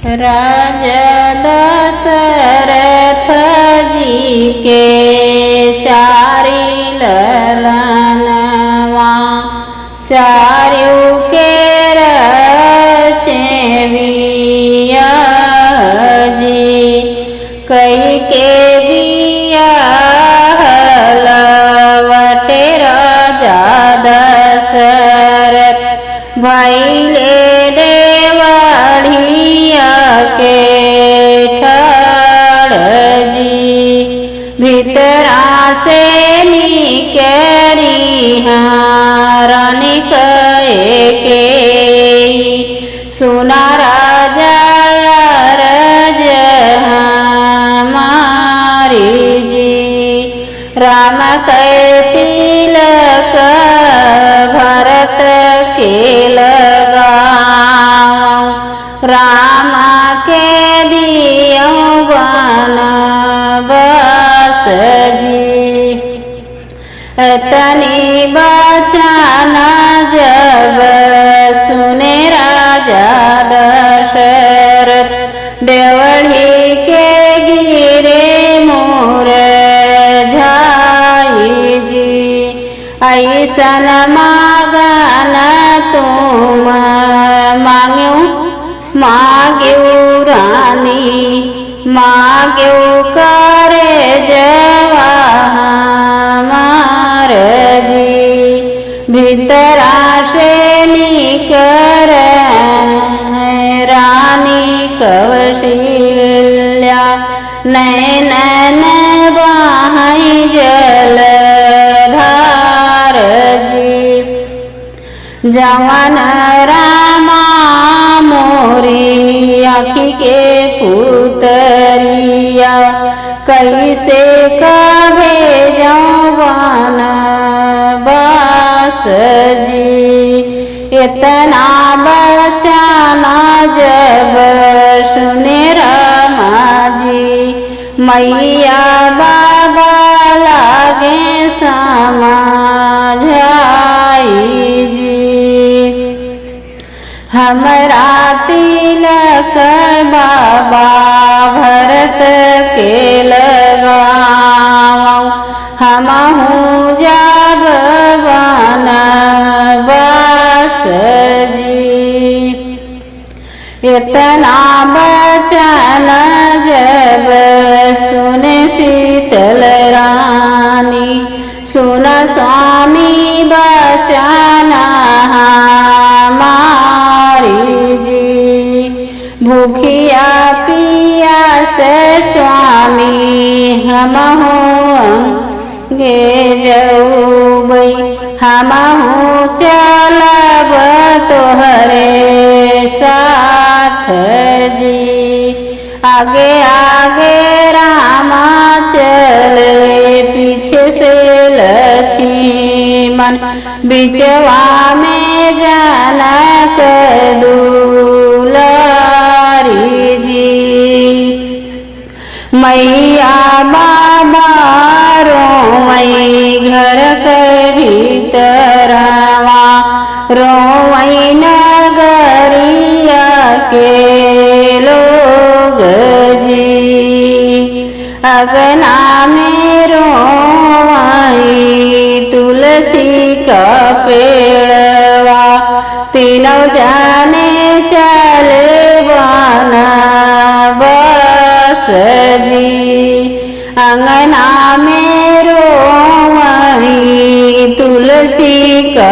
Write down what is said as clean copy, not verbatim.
राजा दशरथ जी के चारि ललनवा चारु के रचे बियाह जी कई के बियाह लवटे राजा दशरथ भइले देवढ़िया के ठाड़ जी भीतरा से निकरी रानी के सुना राजा रज हमारी जी राम कै तिलक भरत के लगाऊं राम के दियो बनवास जी तनी बचन जब सुने राजा दशरथ देवढ़ी के गिरे मुरझाई जी ऐसन मागन तुम मांग्यू रानी मांग्यू करे जवा हमार जी भीतरा से निकर रानी कौशल्या नैनन बहाई जलधार जी जवन रामा मोरी आँखी के पुतरिया कैसे कभे जवन बास जी इतना बचाना जब सुने रामा जी मैया बाबा लागे समझाई जी हमरा तिलक बाबा भरत के लगाऊं हमहू जब बनवास जी इतना बचन जब सुने शीतल रानी सुन स्वामी बचन हमारी जी भूखिया पिया से स्वामी हमहू गे जऊबै हमहू चलब तोहरे साथ जी आगे आगे रामा चले पीछे से लक्ष्मण बिचवा में जनक दुलारी जी मैया बाबा रोवई घर के भीतरवा रोवई नगरिया के लोग जी अगना में रोवई तुलसी का पेड़वा तीनों जाने चले बनवास जी अंगना में रोवई तुलसी का